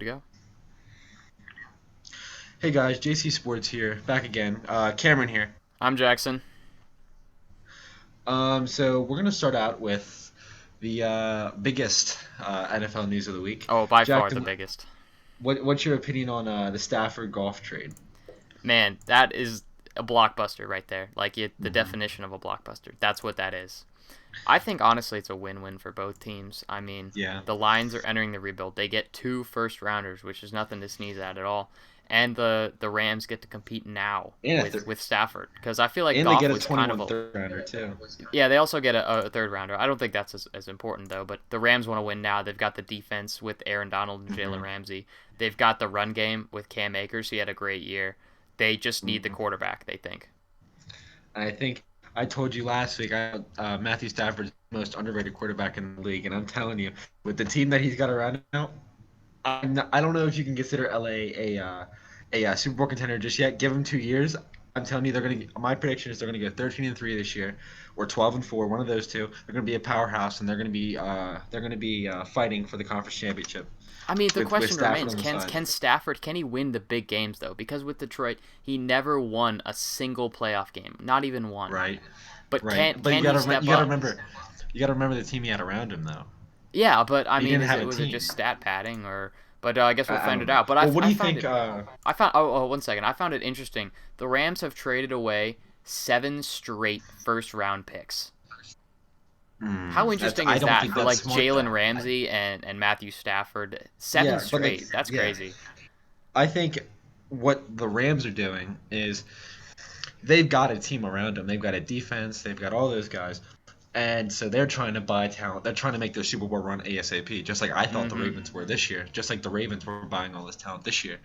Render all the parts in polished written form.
to go? Hey guys, JC Sports here, back again. Cameron here. I'm Jackson. So we're gonna start out with the biggest NFL news of the week. Oh, by far the Jackson, biggest. what's your opinion on the Stafford golf trade? Man, that is a blockbuster right there. The hmm definition of a blockbuster. That's what that is. I think honestly it's a win-win for both teams. I mean, Yeah, the Lions are entering the rebuild. They get two first rounders, which is nothing to sneeze at all. And the Rams get to compete now and with Stafford because I feel like and they Goff get a was kind of 21 a third rounder too. yeah. They also get a third rounder. I don't think that's as important though. But the Rams want to win now. They've got the defense with Aaron Donald and Jalen hmm Ramsey. They've got the run game with Cam Akers. He had a great year. They just need the hmm quarterback. They think. I think I told you last week Matthew Stafford's the most underrated quarterback in the league, and I'm telling you, with the team that he's got around him now, I don't know if you can consider LA a Super Bowl contender just yet. Give them 2 years. I'm telling you, they're gonna. My prediction is they're gonna go 13-3 this year, or 12-4. One of those two. They're gonna be a powerhouse, and they're gonna be fighting for the conference championship I mean, the with question Stafford remains: on the Can side. can Stafford can he win the big games though? Because with Detroit, he never won a single playoff game, not even one. Right, But right. But can he you step gotta up? remember, you gotta remember the team he had around him though. Yeah, but I He mean, didn't is have it a was it team. just stat padding or? But I guess we'll I find don't it know. out. But Well, what do I you found think? it. I found. Oh, 1 second. I found it interesting. The Rams have traded away 7 straight first round picks. How That's interesting I is don't that think for that's like smart Jalen though. Ramsey and Matthew Stafford? Seven Yeah, but like straight. That's yeah, crazy. I think what the Rams are doing is they've got a team around them. They've got a defense. They've got all those guys, and so they're trying to buy talent. They're trying to make their Super Bowl run ASAP, just like I thought the Mm-hmm. Ravens were this year. Just like the Ravens were buying all this talent this year,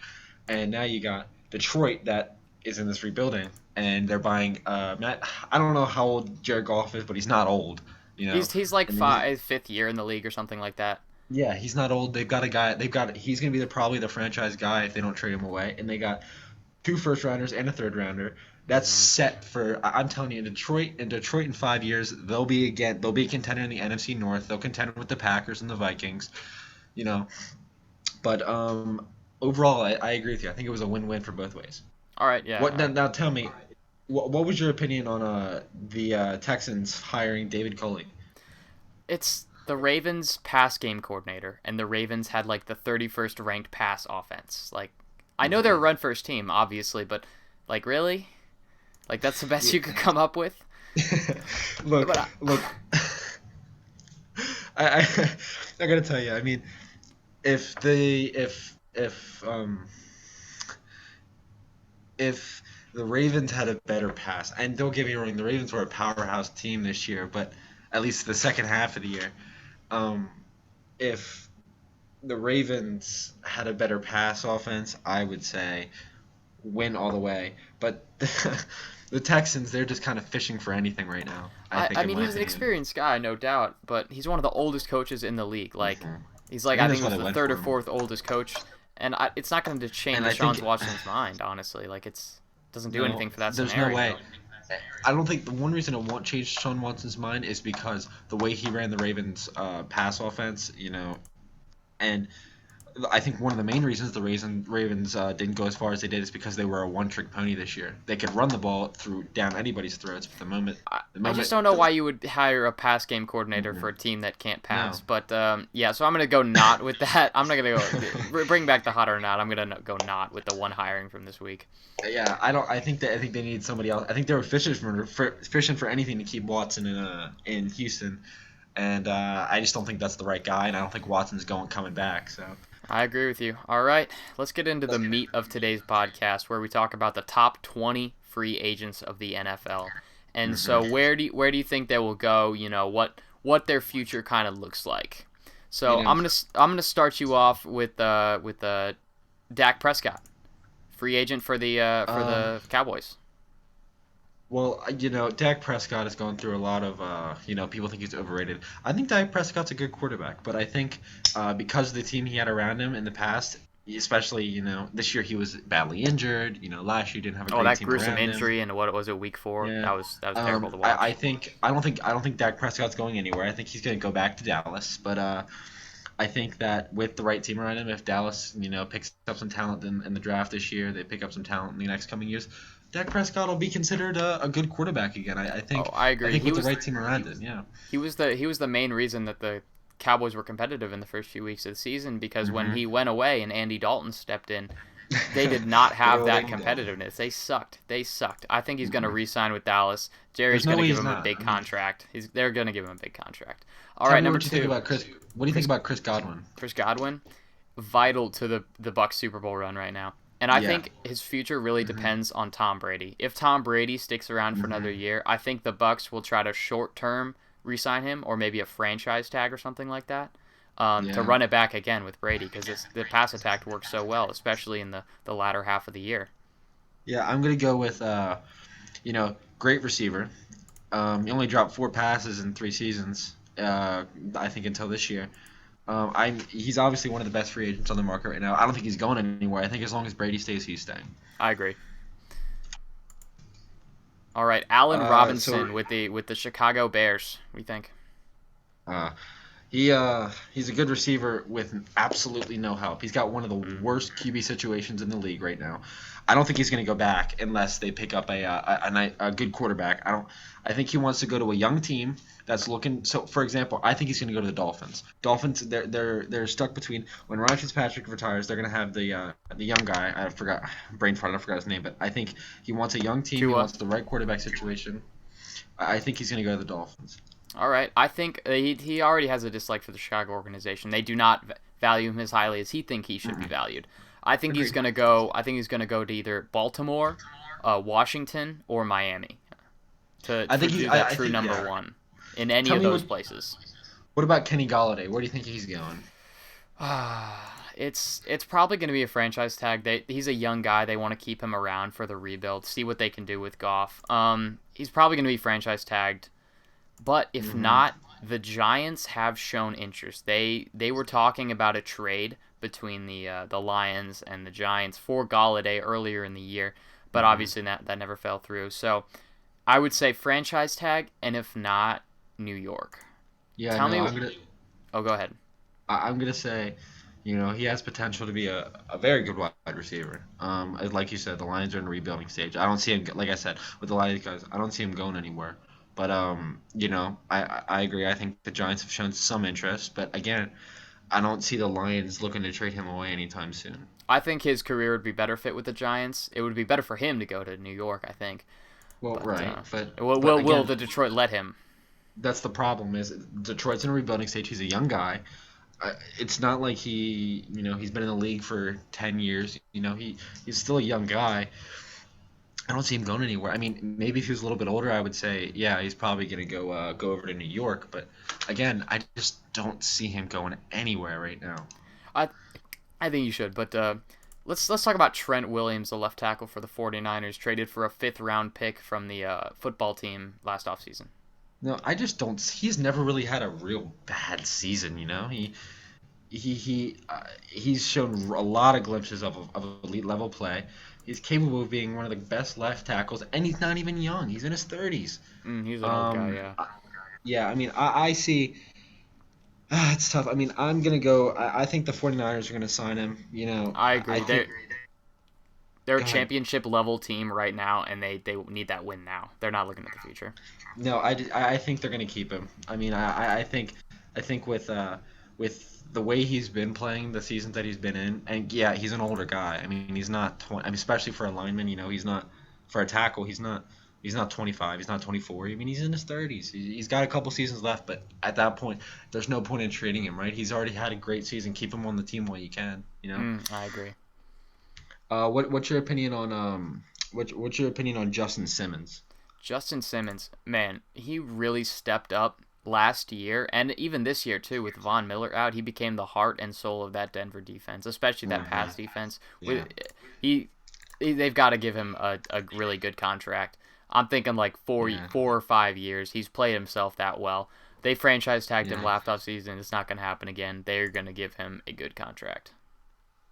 and now you got Detroit that is in this rebuilding, and they're buying Matt. I don't know how old Jared Goff is, but he's not old, you know. He's like I mean, he's, fifth year in the league or something like that. yeah, he's not old. They've got a guy. They've got. He's gonna be probably the franchise guy if they don't trade him away. And they got two first rounders and a third rounder. That's Mm-hmm. set for. I'm telling you, in Detroit in 5 years, they'll be a contender in the NFC North. They'll contend with the Packers and the Vikings. You know, but overall, I agree with you. I think it was a win-win for both ways. All right, yeah. What now? Tell me, what was your opinion on the Texans hiring David Culley? It's the Ravens pass game coordinator, and the Ravens had like the 31st ranked pass offense. Like, I know they're a hmm run first team, obviously, but like, really? Like, that's the best Yeah. you could come up with? look, But look. I I gotta tell you. I mean, if the if the Ravens had a better pass, and don't get me wrong, the Ravens were a powerhouse team this year, but at least the second half of the year, um, if the Ravens had a better pass offense, I would say win all the way. But the Texans, they're just kind of fishing for anything right now. I I think, in mean, my he's an opinion. experienced guy, no doubt, but he's one of the oldest coaches in the league. Like, hmm he's I like, think I that's think he why was they the went third or for him. fourth oldest coach, and it's not going to change And I Deshaun think Watson's mind, honestly. Like, it's doesn't do no, anything for that there's no way. scenario. I don't think the one reason it won't change Sean Watson's mind is because the way he ran the Ravens' pass offense, and I think one of the main reasons the Ravens didn't go as far as they did is because they were a one-trick pony this year. They could run the ball through down anybody's throats, but I just don't know why you would hire a pass game coordinator for a team that can't pass. no, But yeah, so I'm gonna go not with that. I'm not gonna go bring back the hot or not. I'm gonna go not with the one hiring from this week. yeah, I don't. I think they need somebody else. I think they were fishing for anything to keep Watson in Houston, and I just don't think that's the right guy, and I don't think Watson's coming back. So. I agree with you. All right, let's get into the meat of today's podcast, where we talk about the top 20 free agents of the NFL. And so, hmm where do you think they will go? You know what their future kind of looks like. You So know, I'm gonna start you off with Dak Prescott, free agent for um, the Cowboys. well, Dak Prescott has gone through a lot of, people think he's overrated. I think Dak Prescott's a good quarterback, but I think because of the team he had around him in the past, especially, this year he was badly injured. Last year he didn't have a Oh, great that team gruesome around him. injury and what was it, week 4? Yeah. That was terrible to I watch. think I don't think Dak Prescott's going anywhere. I think he's going to go back to Dallas, but I think that with the right team around him, if Dallas, picks up some talent in the draft this year, they pick up some talent in the next coming years, Dak Prescott will be considered a good quarterback again. I Oh, think I I agree. think with the right team around him, yeah. He was the main reason that the Cowboys were competitive in the first few weeks of the season because when Mm-hmm. he went away and Andy Dalton stepped in, they did not Good have old that Andy Dalton. competitiveness. They sucked. They sucked. I think he's going to Mm-mm. re-sign with Dallas. Jerry's There's no going to way give he's him a not. big I mean, contract. They're going to give him a big contract. All tell right, me number what you think two, about Chris. What do you think Chris about Chris Godwin? Chris Godwin, vital to the Bucks Super Bowl run right now. And I Yeah. think his future really Mm-hmm. depends on Tom Brady. If Tom Brady sticks around for another Mm-hmm. year, I think the Bucks will try to short term re-sign him or maybe a franchise tag or something like that. To Yeah. run it back again with Brady because the pass attack works so well, especially in the latter half of the year. Yeah. I'm gonna go with great receiver. He only dropped 4 passes in 3 seasons. I think until this year. He's obviously one of the best free agents on the market right now. I don't think he's going anywhere. I think as long as Brady stays, he's staying. I agree. All right, Allen So Robinson with the Chicago Bears. What do you think? uh, he's a good receiver with absolutely no help. He's got one of the Mm-hmm. worst QB situations in the league right now. I don't think he's going to go back unless they pick up a good quarterback. I don't. I think he wants to go to a young team that's looking. So, for example, I think he's going to go to the Dolphins. Dolphins, they're stuck between when Ryan Fitzpatrick retires, they're going to have the young guy. I forgot brain fart. I forgot his name, but I think he wants a young team. He Tua. wants the right quarterback situation. I think he's going to go to the Dolphins. All right, I think he already has a dislike for the Chicago organization. They do not value him as highly as he think he should be Mm-mm. valued. I think he's Agreed. gonna go. I think he's gonna go to either Baltimore, Washington, or Miami I to think do that I true think number yeah. one in any Tell of me those places. what about Kenny Galladay? Where do you think he's going? It's probably going to be a franchise tag. He's a young guy. They want to keep him around for the rebuild. See what they can do with Goff. He's probably going to be franchise tagged. But if Mm-hmm. not, the Giants have shown interest. They were talking about a trade between the Lions and the Giants for Galladay earlier in the year, but Mm-hmm. obviously that never fell through. So I would say franchise tag, and if not, New York. Yeah, Tell no, me. Oh, go ahead. I'm gonna say, he has potential to be a very good wide receiver. Like you said, the Lions are in a rebuilding stage. I don't see him, like I said, with a lot of these guys, I don't see him going anywhere. But I agree. I think the Giants have shown some interest, but again, I don't see the Lions looking to trade him away anytime soon. I think his career would be better fit with the Giants. It would be better for him to go to New York, I think. Well, But right, but will again, the Detroit let him? that's the problem. Is Detroit's in a rebuilding stage. He's a young guy. It's not like he's been in the league for 10 years. He's still a young guy. I don't see him going anywhere. I mean, maybe if he was a little bit older, I would say, yeah, he's probably gonna go over to New York. But again, I just don't see him going anywhere right now. I I think you should. But let's talk about Trent Williams, the left tackle for the 49ers, traded for a fifth round pick from the football team last offseason. No, I just don't. He's never really had a real bad season. He's shown a lot of glimpses of elite level play. He's capable of being one of the best left tackles, and he's not even young. He's in his 30s. He's an old guy, Um, yeah. yeah, I mean, I see. It's tough. I mean, I'm gonna go. I think the 49ers are gonna sign him. I I agree. think. They're a Go ahead. championship level team right now, and they need that win now. They're not looking at the future. No, I think they're gonna keep him. I mean, I think with the way he's been playing the seasons that he's been in, and yeah, he's an older guy. I mean, he's not 20. I mean, especially for a lineman, he's not for a tackle. He's not 25. He's not 24. I mean, he's in his 30s. He's got a couple seasons left, but at that point, there's no point in trading him, right? He's already had a great season. Keep him on the team while you can. I agree. What's your opinion on what's your opinion on Justin Simmons? Justin Simmons, man, he really stepped up last year and even this year too with Von Miller out. He became the heart and soul of that Denver defense, especially that Hmm. pass defense. Yeah. With he, they've got to give him a really good contract. I'm thinking like Yeah. 4 or 5 years. He's played himself that well. They franchise tagged him Yeah. last offseason. It's not going to happen again. They're going to give him a good contract.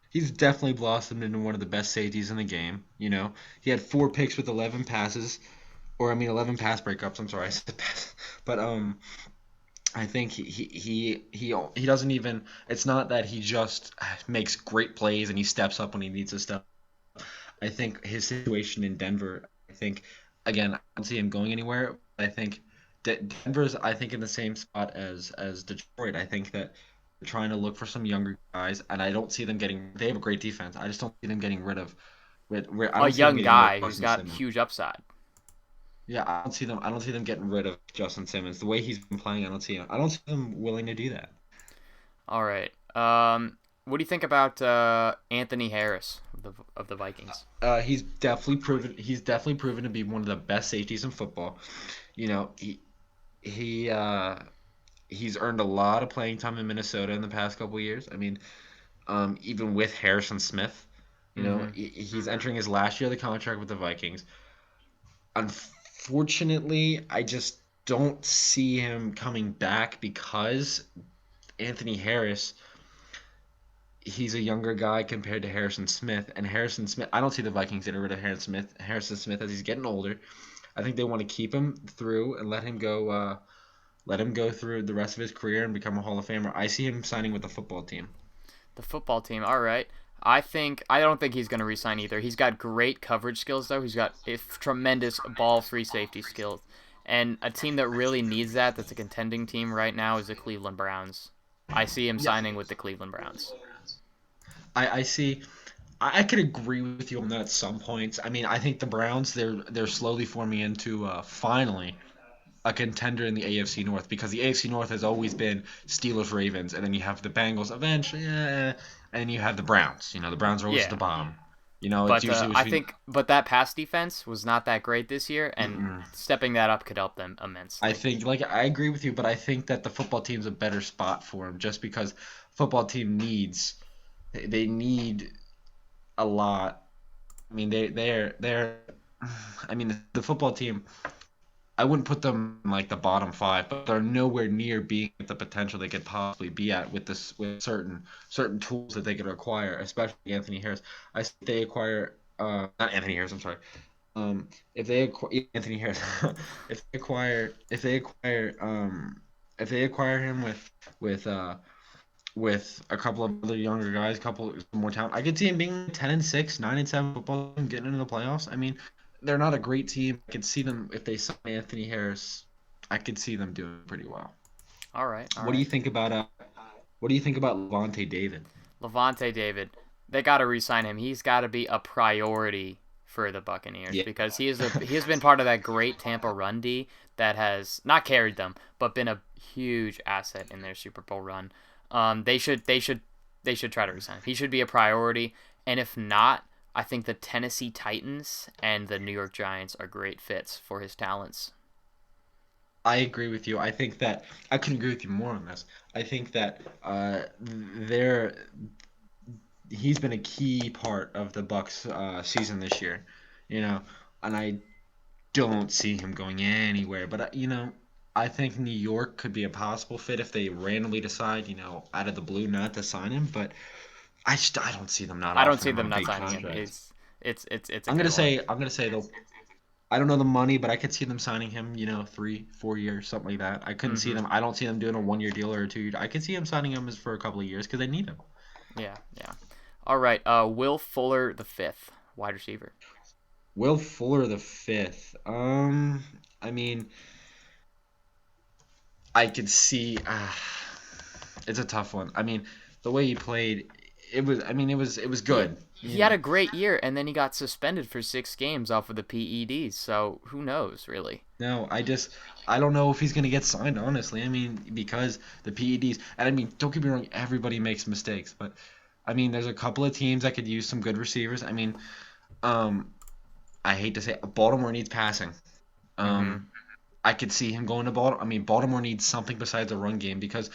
He's definitely blossomed into one of the best safeties in the game. He had 4 picks with 11 passes, or I mean 11 pass breakups. I'm sorry, I said pass, but I think he doesn't even. It's not that he just makes great plays and he steps up when he needs to step. I think his situation in Denver. I think again, I don't see him going anywhere. I think Denver's. I think in the same spot as Detroit. I think that they're trying to look for some younger guys, and I don't see them getting. They have a great defense. I just don't see them getting rid of. I A don't see them young getting rid of guy who's Justin got Simmons. huge upside. Yeah, I don't see them. I don't see them getting rid of Justin Simmons. The way he's been playing, I don't see. I don't see them willing to do that. All right. What do you think about Anthony Harris of the Vikings? He's definitely proven. He's definitely proven to be one of the best safeties in football. You know, he he's earned a lot of playing time in Minnesota in the past couple of years. I mean, even with Harrison Smith, Mm-hmm. he's entering his last year of the contract with the Vikings. Unfortunately, I just don't see him coming back because Anthony Harris, he's a younger guy compared to Harrison Smith. And Harrison Smith, I don't see the Vikings getting rid of Harrison Smith as he's getting older. I think they want to keep him through and let him go. Let him go through the rest of his career and become a Hall of Famer. I see him signing with the football team. The football team. All right. I don't think he's going to resign either. He's got great coverage skills though. He's got tremendous ball free safety skills. And a team that really needs that, that's a contending team right now, is the Cleveland Browns. I see him Yeah, signing with the Cleveland Browns. I see. I could agree with you on that at some points. I mean, I think the Browns they're slowly forming into finally a contender in the AFC North because the AFC North has always been Steelers, Ravens, and then you have the Bengals eventually, and then you have the Browns. The Browns are always at the Yeah. bottom. It's But usually I between. think that pass defense was not that great this year, and Mm-mm. stepping that up could help them I immensely. think like I agree with you, but I think that the football team's a better spot for him just because football team needs they need a lot. I mean they're I mean the football team I wouldn't put them in like the bottom five, but they're nowhere near being at the potential they could possibly be at with certain tools that they could acquire, especially Anthony Harris. I think they acquire not Anthony Harris, I'm sorry. If they acquire Anthony Harris, if they acquire him with uh with a couple of other younger guys, a couple more talent. I could see him being 10-6, 9-7 football team, getting into the playoffs. I mean, they're not a great team. I could see them if they sign Anthony Harris. I could see them doing pretty well. All right, all What do you right. think about what do you think about Levante David? Levante David, they got to re-sign him. He's got to be a priority for the Buccaneers Yeah. because he has been part of that great Tampa run D that has not carried them, but been a huge asset in their Super Bowl run. They should try to resign him. He should be a priority, and if not, I think the Tennessee Titans and the New York Giants are great fits for his talents. I agree with you. I think that I couldn't agree with you more on this. I think that they're he's been a key part of the Bucks season this year, you know, and I don't see him going anywhere. But I think New York could be a possible fit if they randomly decide, out of the blue not to sign him. But I don't see them not I don't offering see him a them not big signing him. contract. It's a I'm good gonna one. say I'm gonna say they'll. I don't know the money, but I could see them signing him, 3, 4 years, something like that. I couldn't see Mm-hmm. them. I don't see them doing a 1 year deal or a 2 year. I could see him signing him as for a couple of years because they need him. Yeah, yeah. All right. Will Fuller the fifth, wide receiver. Will Fuller the fifth. I mean, I could see. It's a tough one. I mean, the way he played, it was. I mean, it was He good. he had a great year, and then he got suspended for 6 games off of the PEDs. So who knows, really? No, I don't know if he's gonna get signed. Honestly, I mean, because the PEDs, and I mean, don't get me wrong, everybody makes mistakes, but I mean, there's a couple of teams that could use some good receivers. I mean, um, I hate to say, it, Baltimore needs passing. Mm-hmm. Um, I could see him going to Baltimore. I mean, Baltimore needs something besides a run game because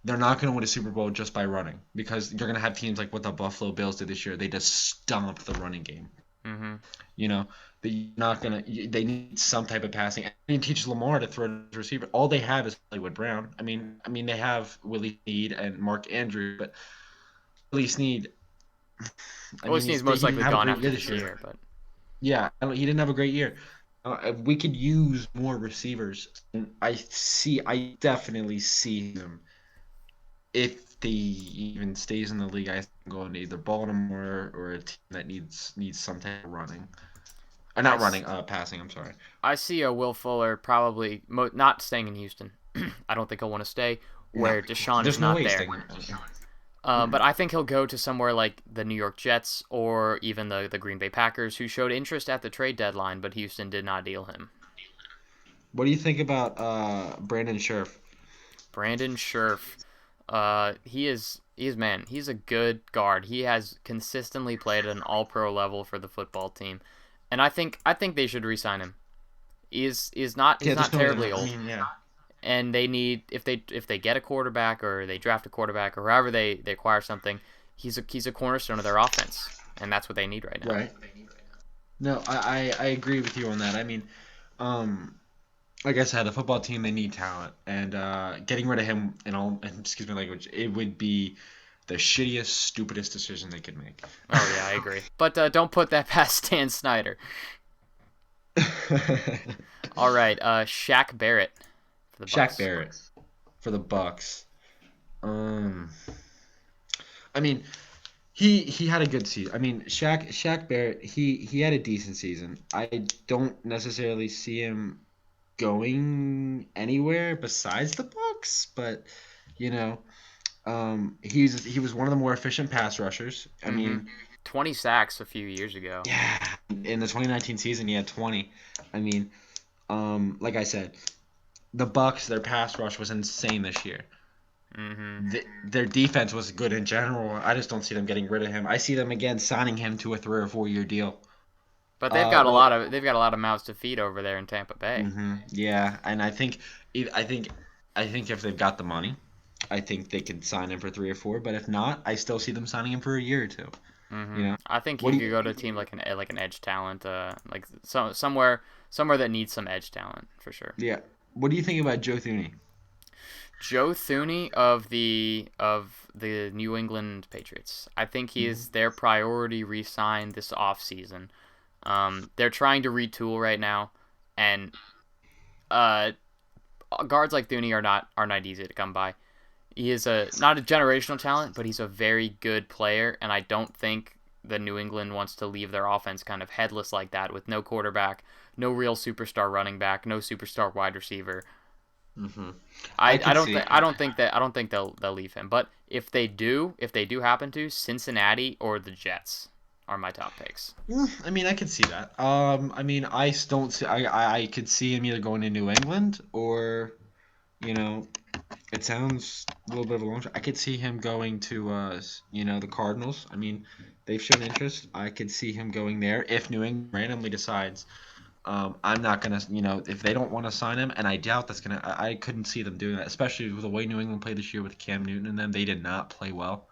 they're not going to win a Super Bowl just by running because you're going to have teams like what the Buffalo Bills did this year. They just stomped the running game. Mm-hmm. You know, they're not going to. They need some type of passing. And it teaches Lamar to throw to the receiver. All they have is Hollywood Brown. I mean, they have Willie Snead and Mark Andrew, but Willie Snead. I Willie mean, Snead's he most didn't likely have a gone great after year this this year. year, but Yeah, he didn't have a great year. We could use more receivers. And I definitely see him if he even stays in the league. I think going to either Baltimore or a team that needs some type of running. I, Not running, passing. I'm sorry. I see a Will Fuller probably not staying in Houston. I don't think he'll want to stay No, where Deshaun is there's no not way he's there. staying. But Mm-mm. I think he'll go to somewhere like the New York Jets or even the Green Bay Packers, who showed interest at the trade deadline, but Houston did not deal him. What do you think about Brandon Scherf? Brandon Scherf, he's a good guard. He has consistently played at an All-Pro level for the football team, and I think they should re-sign him. He's Yeah, not there's no way they're terribly not. I old, mean, yeah. and they need if they get a quarterback or they draft a quarterback or however they acquire something, he's a cornerstone of their offense, and that's what they need right now. Right. No, I agree with you on that. I mean, um, like I said, the football team they need talent, and getting rid of him in all excuse my language, it would be the shittiest, stupidest decision they could make. Oh yeah, I agree. But don't put that past Stan Snyder. All right, Shaq Barrett for the Shaq Bucks. Barrett for the Bucks. Um, I mean, he had a good season. I mean, Shaq Barrett he had a decent season. I don't necessarily see him going anywhere besides the Bucks, but you know, he was one of the more efficient pass rushers. I Mm-hmm. mean, 20 sacks a few years ago. yeah, in the 2019 season he had 20. I mean, like I said, the Bucks their pass rush was insane this year. Mm-hmm. Their defense was good in general. I just don't see them getting rid of him. I see them again signing him to a 3 or 4 year deal. But they've got a Well, lot of mouths to feed over there in Tampa Bay. yeah, and I think, I think if they've got the money, I think they could sign him for 3 or 4. But if not, I still see them signing him for a year or two. You Mm-hmm. know, I think what he do could you? go to a team like an edge talent, like somewhere that needs some edge talent for sure. Yeah, what do you think about Joe Thuney? Joe Thuney of the New England Patriots. I think he is Hmm. their priority re-sign this offseason. They're trying to retool right now, and uh, guards like Thuney are not easy to come by. He is not a generational talent, but he's a very good player, and I don't think the New England wants to leave their offense kind of headless like that with no quarterback, no real superstar running back, no superstar wide receiver. Hmm. I I, I could don't see. think I don't think that I don't think they'll leave him. But if they do happen to, Cincinnati or the Jets are my top picks. I mean, I could see that. I mean, I s- don't see. I could see him either going to New England or, you know, it sounds a little bit of a long shot. I could see him going to, the Cardinals. I mean, they've shown interest. I could see him going there if New England randomly decides. I'm not gonna, if they don't want to sign him, and I doubt that's gonna. I couldn't see them doing that, especially with the way New England played this year with Cam Newton and them. They did not play well.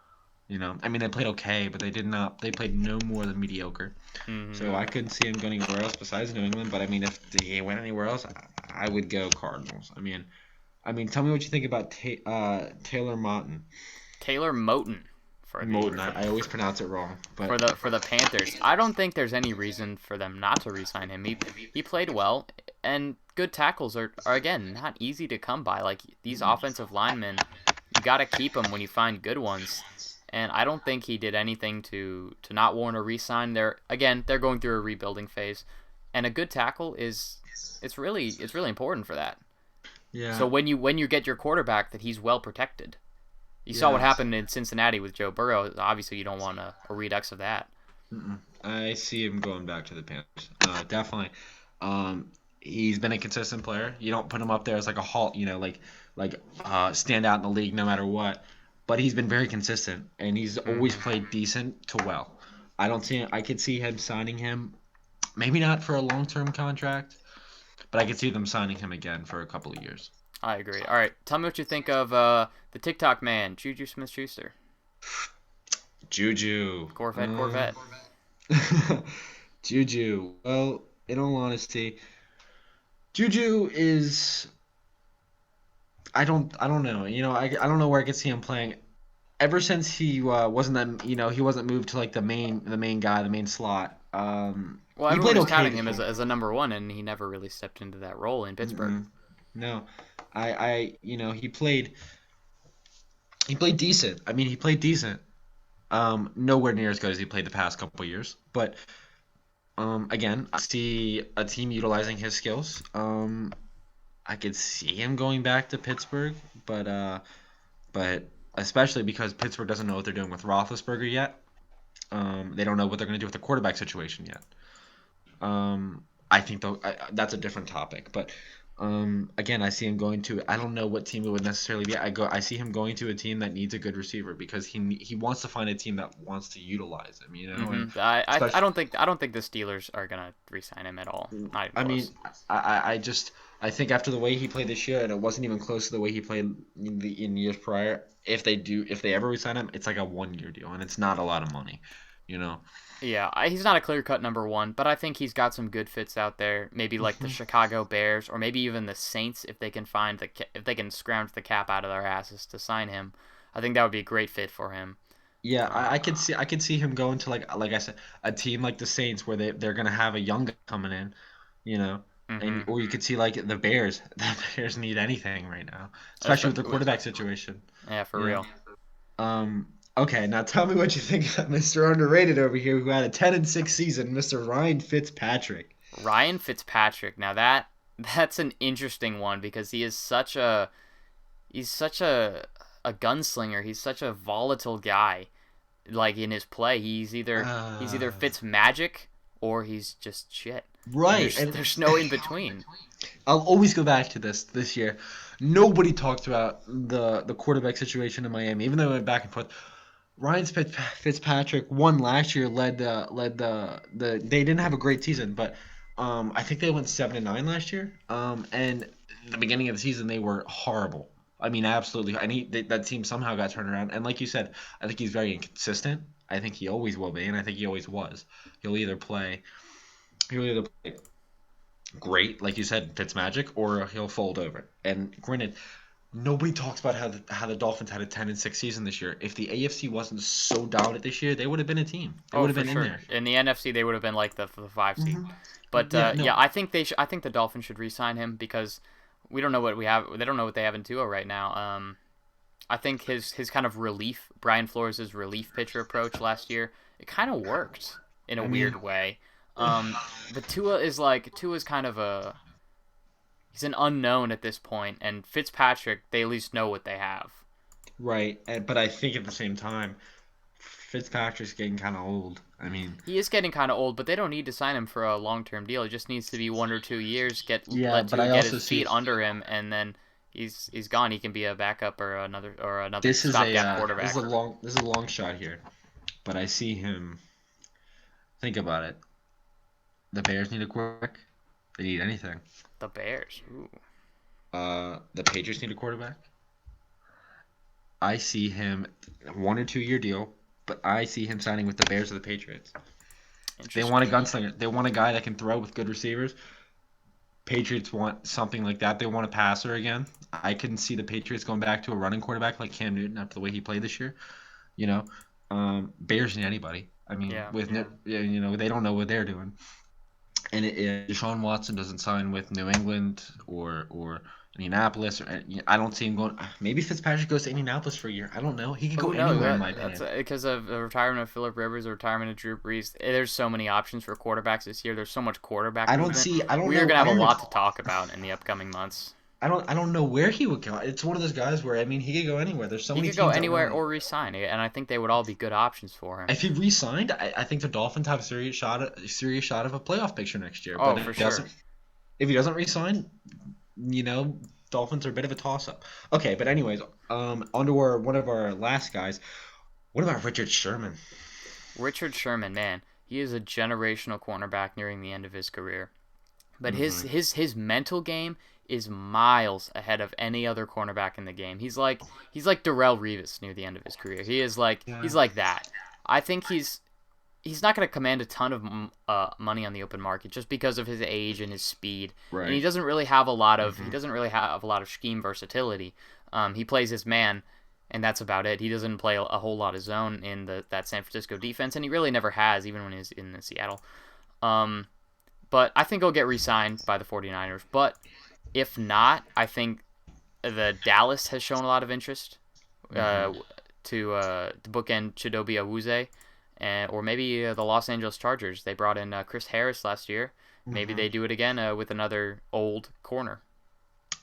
I mean, they played okay, but they did not. They played no more than mediocre. Mm-hmm. So I couldn't see him going anywhere else besides New England. But I mean, if he went anywhere else, I would go Cardinals. I mean, tell me what you think about Taylor Moton. Taylor Moton for the Moton. for, I always pronounce it wrong, for but the Panthers. I don't think there's any reason for them not to re-sign him. He played well, and good tackles are again not easy to come by. Like these offensive linemen, you got to keep them when you find good ones. And I don't think he did anything to not warrant a re-sign. They're going through a rebuilding phase, and a good tackle is it's really important for that. So yeah, when you get your quarterback that he's well protected. You saw what yeah. happened in Cincinnati with Joe Burrow. Obviously, you don't want a redux of that. Mm-mm. I see him going back to the Panthers. Definitely. He's been a consistent player. You don't put him up there as like a halt, stand out in the league no matter what. But he's been very consistent, and he's always Mm-hmm. played decent to well. I don't see. I could see him signing him. Maybe not for a long-term contract, but I could see them signing him again for a couple of years. I agree. All right, tell me what you think of the TikTok man, Juju Smith-Schuster. Juju. Corvette. Juju. Well, in all honesty, Juju is. I don't know. I don't know where I could see him playing. Ever since he wasn't that he wasn't moved to like the main guy, the main slot. Well, He everyone played was okay touting this him year. as a number one, and he never really stepped into that role in Pittsburgh. Mm-mm. No, he played decent. I mean, he played decent. Nowhere near as good as he played the past couple years, but again, I see a team utilizing his skills. I could see him going back to Pittsburgh, but especially because Pittsburgh doesn't know what they're doing with Roethlisberger yet. They don't know what they're going to do with the quarterback situation yet. I think though that's a different topic, but again, I see him going to. I don't know what team it would necessarily be. I see him going to a team that needs a good receiver because he wants to find a team that wants to utilize him, and I especially. don't think the Steelers are gonna re-sign him at all. Not even I close. mean, I think after the way he played this year, and it wasn't even close to the way he played in years prior. If they ever resign him, it's like a 1 year deal, and it's not a lot of money, you know. Yeah, he's not a clear-cut number one, but I think he's got some good fits out there. Maybe like the Mhm. Chicago Bears, or maybe even the Saints if they can if they can scrounge the cap out of their asses to sign him. I think that would be a great fit for him. Yeah, Uh, I could see him going to like I said, a team like the Saints where they're gonna have a young guy coming in, you know, and mm-hmm. or you could see like the Bears. The Bears need anything right now, especially with their quarterback situation. Yeah, for You know. real. Okay, now tell me what you think about Mr. Underrated over here, who had a 10-6 season, Mr. Ryan Fitzpatrick. Ryan Fitzpatrick. Now that's an interesting one because he's such a gunslinger. He's such a volatile guy. Like in his play, he's either Uh, Fitz magic or he's just shit. And right, there's and there's no in between. I'll always go back to this year. Nobody talked about the quarterback situation in Miami, even though it went back and forth. Fitzpatrick won last year, led the. They didn't have a great season, but I think they went 7-9 last year. And the beginning of the season they were horrible. I mean, absolutely. And that team somehow got turned around. And like you said, I think he's very inconsistent. I think he always will be, and I think he always was. He'll either play, he'll either play great, like you said, Fitzmagic, or he'll fold over. And granted, nobody talks about how the Dolphins had a 10-6 season this year. If the AFC wasn't so dominant this year, they would have been a team. They Oh, would have for been in sure. there. In the NFC, they would have been like the five seed. Hmm. But Yeah, no. yeah, I think they should. I think the Dolphins should re-sign him because we don't know what we have. They don't know what they have in Tua right now. I think his kind of relief, Brian Flores' relief pitcher approach last year, it kind of worked in a I mean, weird way. But Tua's kind of a he's an unknown at this point, and Fitzpatrick, they at least know what they have. right. But I think at the same time, Fitzpatrick's getting kind of old. I mean, He is getting kind of old, but they don't need to sign him for a long-term deal. It just needs to be 1 or 2 years. yeah, Let but Tua I get also his see feet under him, and then he's gone. He can be a backup or another this is a stopgap this is quarterback. a long shot here, but I see him. Think about it. The Bears need a quarterback. They need anything. The Bears. Ooh. The Patriots need a quarterback. I see him 1 or 2 year deal, but I see him signing with the Bears or the Patriots. They want a Interesting. gunslinger. They want a guy that can throw with good receivers. Patriots want something like that. They want a passer again. I can see the Patriots going back to a running quarterback like Cam Newton after the way he played this year. You know, Bears need anybody. I mean, Yeah. they don't know what they're doing. And if Deshaun Watson doesn't sign with New England or Indianapolis, I don't see him going. Maybe Fitzpatrick goes to Indianapolis for a year. I don't know. He could go Who knows? anywhere, in my That's opinion. because of the retirement of Philip Rivers, the retirement of Drew Brees. There's so many options for quarterbacks this year. There's so much quarterback I don't movement. see. I don't We are know. gonna I have a don't know. lot to talk about in the upcoming months. I don't know where he would go. It's one of those guys where I mean he could go anywhere. There's so He many could go teams that anywhere want. or resign, and I think they would all be good options for him. If he re-signed, I think the Dolphins have a serious shot of a playoff picture next year. Oh, But for sure. if he doesn't re-sign, you know, Dolphins are a bit of a toss-up. Okay, but anyways, on to one of our last guys. What about Richard Sherman? Richard Sherman, man, he is a generational cornerback nearing the end of his career. But Mm-hmm. his mental game is miles ahead of any other cornerback in the game. He's like Darrelle Revis near the end of his career. Yeah. He's like that. I think he's not going to command a ton of money on the open market just because of his age and his speed, and Right. he Mm-hmm. doesn't really have a lot of scheme versatility. He plays his man, and that's about it. He doesn't play a whole lot of zone in that San Francisco defense, and he really never has, even when he's in the Seattle. Um, but I think he'll get re-signed by the 49ers. But if not, I think the Dallas has shown a lot of interest Hmm. to bookend Chidobe Awuzie, or maybe the Los Angeles Chargers. They brought in Chris Harris last year. Maybe Hmm. they do it again with another old corner.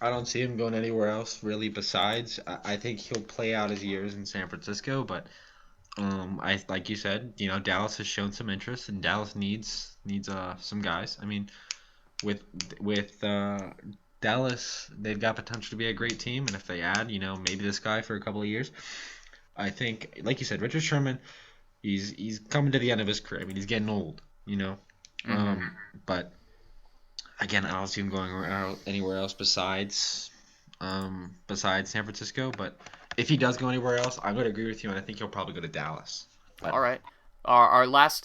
I don't see him going anywhere else really. Besides, I think he'll play out his years in San Francisco. But I like you said, Dallas has shown some interest, and Dallas needs some guys. I mean, with with Dallas, they've got potential to be a great team, and if they add, maybe this guy for a couple of years, I think, like you said, Richard Sherman, he's coming to the end of his career. I mean, he's getting old. Mm-hmm. Um, but again, I don't see him going anywhere else besides San Francisco. But if he does go anywhere else, I'm going to agree with you, and I think he'll probably go to Dallas. But All right. Our last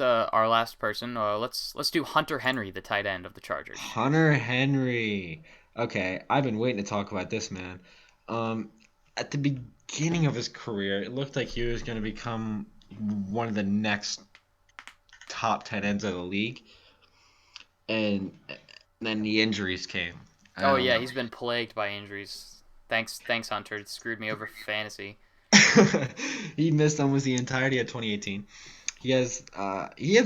person. Let's do Hunter Henry, the tight end of the Chargers. Hunter Henry. Okay, I've been waiting to talk about this man. Um, at the beginning of his career, it looked like he was going to become one of the next top tight ends of the league, and then the injuries came. Oh Um, yeah, he's been plagued by injuries. Thanks, Hunter. It screwed me over for fantasy. he missed almost the entirety of 2018. He has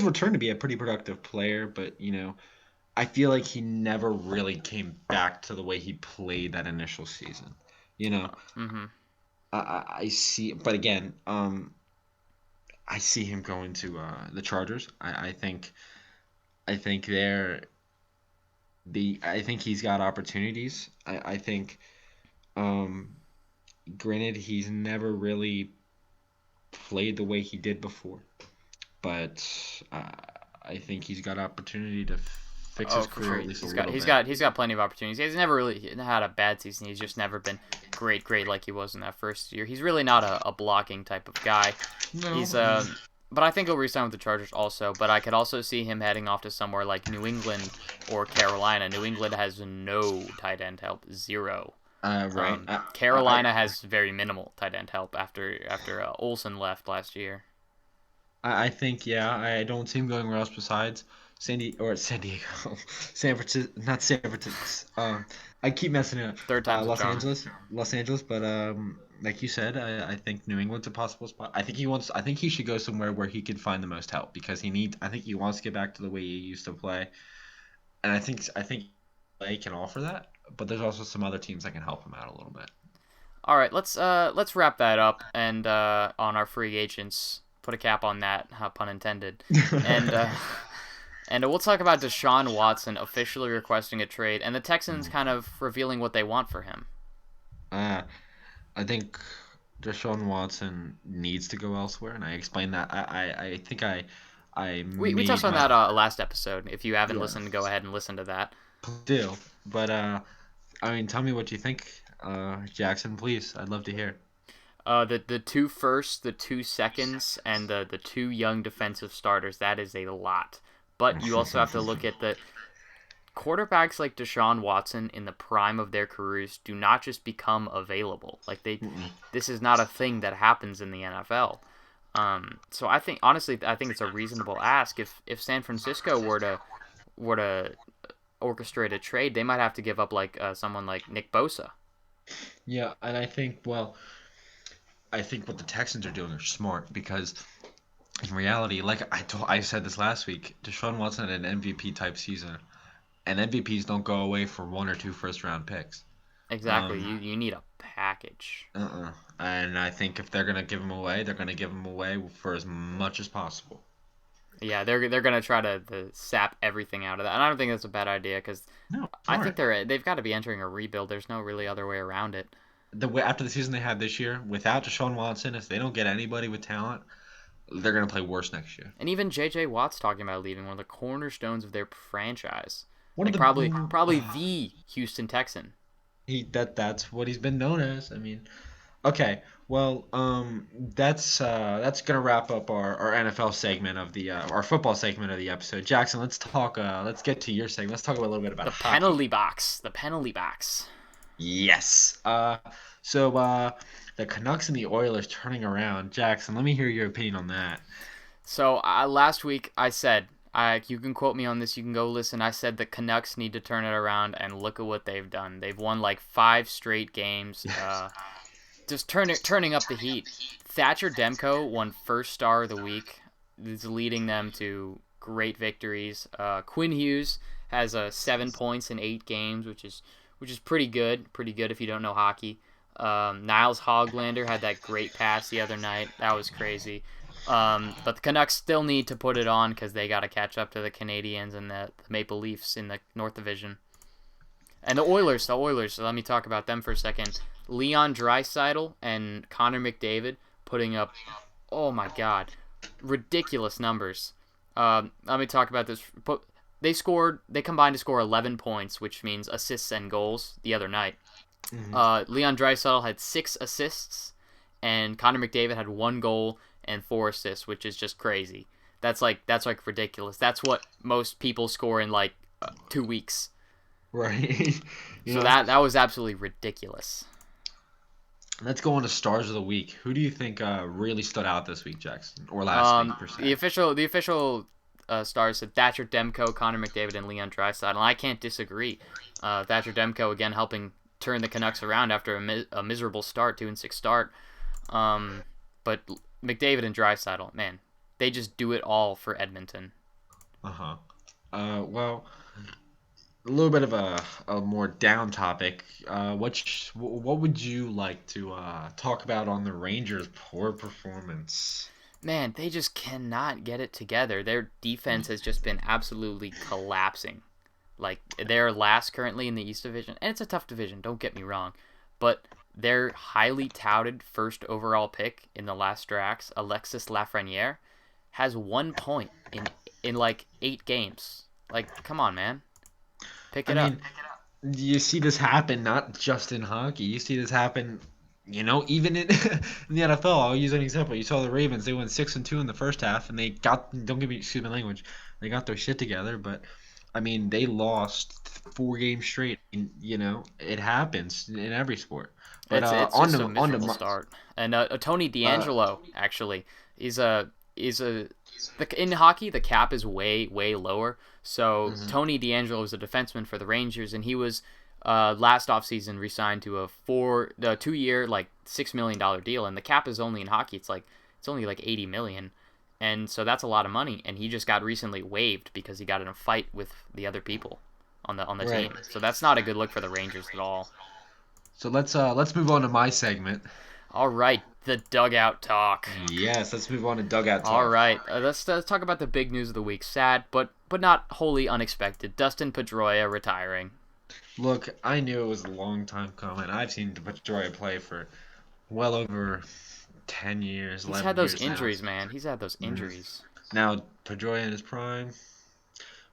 returned to be a pretty productive player, but I feel like he never really came back to the way he played that initial season. You know, Mm-hmm. I see, but again, I see him going to the Chargers. I think I think he's got opportunities. I think, um, granted, he's never really played the way he did before, but uh, I think he's got opportunity to fix Oh, his for career sure. at least a He's got little he's bit. got he's got plenty of opportunities. He's never really had a bad season. He's just never been great like he was in that first year. He's really not a blocking type of guy. No, He's but I think he'll resign with the Chargers also. But I could also see him heading off to somewhere like New England or Carolina. New England has no tight end help, zero. right. Carolina has very minimal tight end help after Olsen left last year. I think, yeah, I don't see him going where else besides San Diego, San Francisco, not San Francisco. I keep messing it up. Third time's a Los charm. Angeles, Los Angeles, but like you said, I think New England's a possible spot. I think he should go somewhere where he can find the most help because I think he wants to get back to the way he used to play, and I think LA can offer that, but there's also some other teams that can help him out a little bit. All right, let's wrap that up and on our free agents, put a cap on that, pun intended, and and we'll talk about Deshaun Watson officially requesting a trade and the Texans kind of revealing what they want for him. Uh, I think Deshaun Watson needs to go elsewhere, and I explained that. I think I We touched made on my that last episode. If you haven't yeah listened, go ahead and listen to that. deal, but I mean, tell me what you think, Jackson, please. I'd love to hear. The two firsts, the 2 seconds, and the two young defensive starters. That is a lot. But you also have to look at the quarterbacks like Deshaun Watson in the prime of their careers do not just become available. Mm-mm. This is not a thing that happens in the NFL. So I think honestly, I think it's a reasonable ask. If San Francisco were to orchestrate a trade, they might have to give up like someone like Nick Bosa. Yeah, and I think what the Texans are doing are smart because in reality, like I said this last week, Deshaun Watson had an MVP type season, and MVPs don't go away for one or two first round picks. Exactly. Um, You need a package. And I think if they're gonna give him away, they're gonna give him away for as much as possible. Yeah, they're gonna try to sap everything out of that, and I don't think that's a bad idea because No, I think smart. they've got to be entering a rebuild. There's no really other way around it. The way after the season they had this year, without Deshaun Watson, if they don't get anybody with talent, they're gonna play worse next year. And even J.J. Watt's talking about leaving, one of the cornerstones of their franchise. One of Like the probably the Houston Texan. that's what he's been known as. I mean, okay, well, that's gonna wrap up our NFL segment of the our football segment of the episode. Jackson, let's get to your segment. Let's talk a little bit about The hockey. penalty box. The penalty box. Yes. So the Canucks and the Oilers turning around. Jackson, let me hear your opinion on that. So last week I said, you can quote me on this. You can go listen. I said the Canucks need to turn it around, and look at what they've done. They've won like 5 straight games. Just turning up the heat. Thatcher Demko won first star of the week. Is leading them to great victories. Quinn Hughes has 7 points in 8 games, which is pretty good. Pretty good if you don't know hockey. Niles Hoglander had that great pass the other night. That was crazy. But the Canucks still need to put it on because they got to catch up to the Canadiens and the Maple Leafs in the North Division. And the Oilers. So let me talk about them for a second. Leon Draisaitl and Connor McDavid putting up, oh my God, ridiculous numbers. Let me talk about this. They combined to score 11 points, which means assists and goals the other night. Leon Draisaitl had 6 assists, and Connor McDavid had 1 goal and 4 assists, which is just crazy. That's like ridiculous. That's what most people score in like 2 weeks. Right. you So know, that was absolutely ridiculous. let's go on to stars of the week. Who do you think really stood out this week, Jackson, or last week per se? The official stars said Thatcher Demko, Connor McDavid, and Leon Draisaitl, and I can't disagree. Thatcher Demko again helping turn the Canucks around after a miserable start, 2-6 start. But McDavid and Draisaitl, man, they just do it all for Edmonton. Uh huh. Well, a little bit of a more down topic. What would you like to talk about on the Rangers' poor performance? Man, they just cannot get it together. Their defense has just been absolutely collapsing. Like they're last currently in the East Division, and it's a tough division. Don't get me wrong, but their highly touted first overall pick in the last drafts, Alexis Lafreniere, has 1 point in like 8 games. Like, come on, man, pick I it up. mean, you see this happen not just in hockey. You see this happen, even in in the NFL. I'll use an example. You saw the Ravens; they went 6-2 in the first half, and they got don't give me excuse my language. They got their shit together, but I mean, they lost 4 games straight. And, it happens in every sport. But It's on just a to on to miserable start. And Tony uh, D'Angelo actually is a in hockey the cap is way lower. So mhm. Tony D'Angelo is a defenseman for the Rangers, and he was last offseason re-signed to a 2 year like $6 million deal, and the cap is only in hockey it's only like 80 million, and so that's a lot of money. And he just got recently waived because he got in a fight with the other people on the Right. team. So that's not a good look for the Rangers at all. So let's move on to my segment. All right, the dugout talk. Yes, let's move on to dugout All talk. right, let's talk about the big news of the week. Sad, but not wholly unexpected. Dustin Pedroia retiring. Look, I knew it was a long time coming. I've seen Detroit play for well over 10 years, He's 11 had those years now. injuries, man. He's had those hmm injuries. Now, Pedroia in his prime,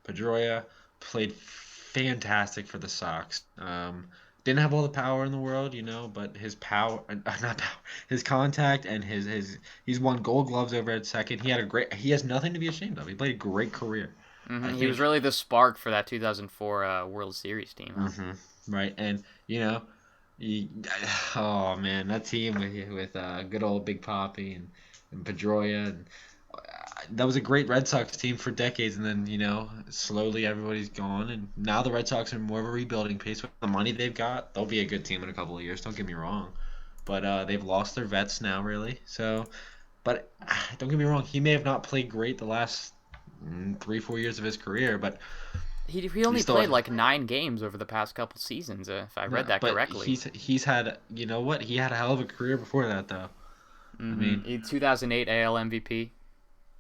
Pedroia played fantastic for the Sox. Didn't have all the power in the world, but his power, not power, his contact and he's won Gold Gloves over at second. He has nothing to be ashamed of. He played a great career. I He was think, really the spark for that 2004 World Series team, huh? hmm right, and you, oh man, that team with good old Big Poppy and Pedroia and that was a great Red Sox team for decades, and then slowly everybody's gone, and now the Red Sox are more of a rebuilding pace with the money they've got. They'll be a good team in a couple of years. Don't get me wrong, but they've lost their vets now, really. So, but don't get me wrong, he may have not played great the last 3-4 years of his career, but He he only still. played like 9 games over the past couple seasons, if I No, read that but correctly. he's had what he had a hell of a career before that though. I mean, In 2008 AL MVP.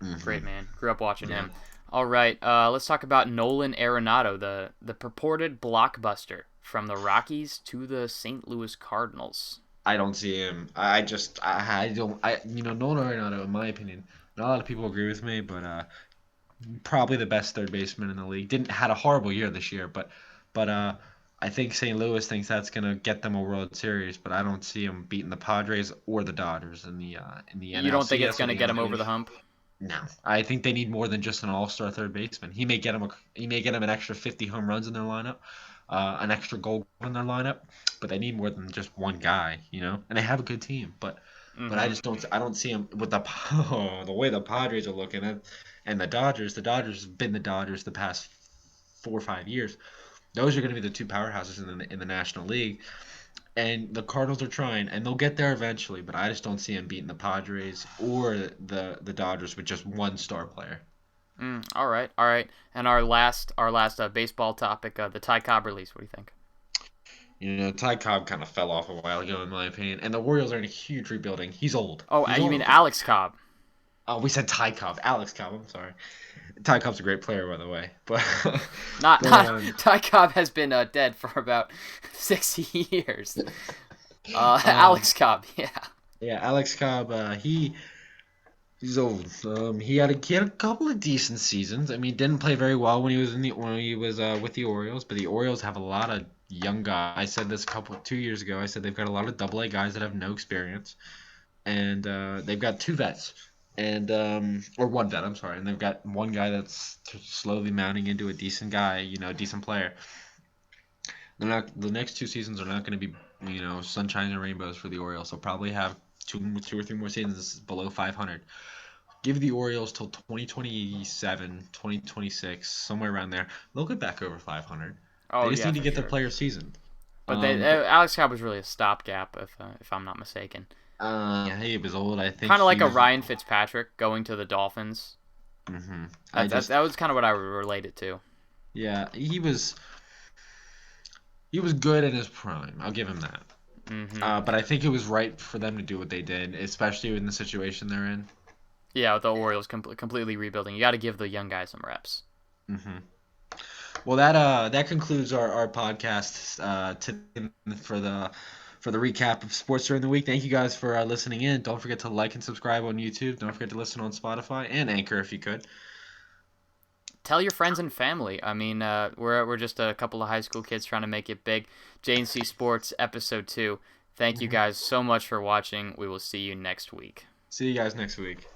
hmm Great man. Grew up watching yeah. him. All right, let's talk about Nolan Arenado, the purported blockbuster from the Rockies to the St. Louis Cardinals. I don't see him. I just I don't Nolan Arenado in my opinion. Not a lot of people agree with me, but probably the best third baseman in the league. Didn't had a horrible year this year, but I think St. Louis thinks that's gonna get them a World Series, but I don't see them beating the Padres or the Dodgers in the You don't think it's NLCS or going to the get him over the NL. hump? No, I think they need more than just an all-star third baseman. He may get him an extra 50 home runs in their lineup, an extra goal in their lineup, but they need more than just one guy, And they have a good team, but I Mm-hmm. just don't see them with the way the Padres are looking at, and the Dodgers. The Dodgers have been the Dodgers the past 4 or 5 years. Those are going to be the two powerhouses in the National League. And the Cardinals are trying, and they'll get there eventually. But I just don't see them beating the Padres or the Dodgers with just one star player. All right, all right. And our last baseball topic, the Ty Cobb release. What do you think? Ty Cobb kind of fell off a while ago, in my opinion. And the Orioles are in a huge rebuilding. He's old. Oh, He's you mean old. Alex Cobb? Oh, we said Ty Cobb. Alex Cobb. I'm sorry. Ty Cobb's a great player, by the way. But Not but not Ty Cobb has been dead for about 6 years. um Alex Cobb, yeah. yeah, Alex Cobb. He's old. He had a couple of decent seasons. I mean, didn't play very well when he was with the Orioles, but the Orioles have a lot of young guys. I said this 2 years ago. I said they've got a lot of Double A guys that have no experience, and they've got two vets, and or one vet. I'm sorry, and they've got one guy that's slowly mounting into a decent guy. Decent player. The next 2 seasons are not going to be sunshine and rainbows for the Orioles. They'll probably have two or three more seasons below 500. Give the Orioles till 2027, 2026, somewhere around there. They'll get back over 500. They Oh just yeah, need to for get their sure. players seasoned. But they But Alex Cobb was really a stopgap, if I'm not mistaken. yeah, he was old. I think Kind of like he a was. Ryan Fitzpatrick going to the Dolphins. I That just that was kind of what I would relate it to. yeah, he was good in his prime. I'll give him that. Hmm. But I think it was right for them to do what they did, especially in the situation they're in. Yeah, with the Orioles completely rebuilding. You got to give the young guys some reps. hmm Well, that concludes our podcast today for the recap of sports during the week. Thank you guys for listening in. Don't forget to like and subscribe on YouTube. Don't forget to listen on Spotify and Anchor if you could. Tell your friends and family. I mean, we're just a couple of high school kids trying to make it big. JNC Sports Episode 2. Thank you Mhm. guys so much for watching. We will see you next week. See you guys next week.